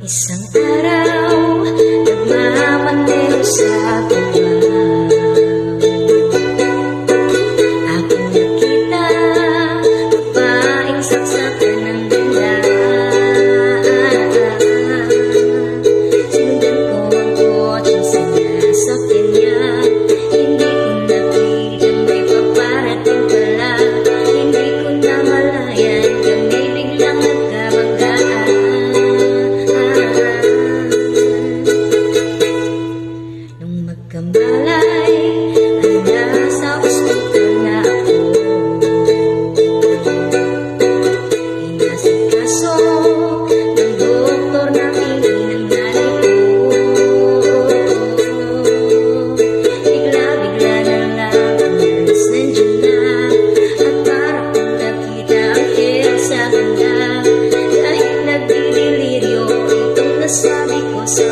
Isang araw, nagmamandero sa buwan. Aking nakita, babaeng saksakan ng ganda. Sinundan ko ang kotseng sinasakyan niya. Hindi ko nakita may paparating pala. Hindi ko namalayan, kami biglang nagkabanggaan. Nung magkamalay, ang nasa ospital na ako. Inasikaso ng doktor na ang nanay ko. Bigla-bigla na lang ang nurse nandiyan na. At para kong nakita ang kaya sa kanya. Dahil nagdidelirio, itong nasabi ko sa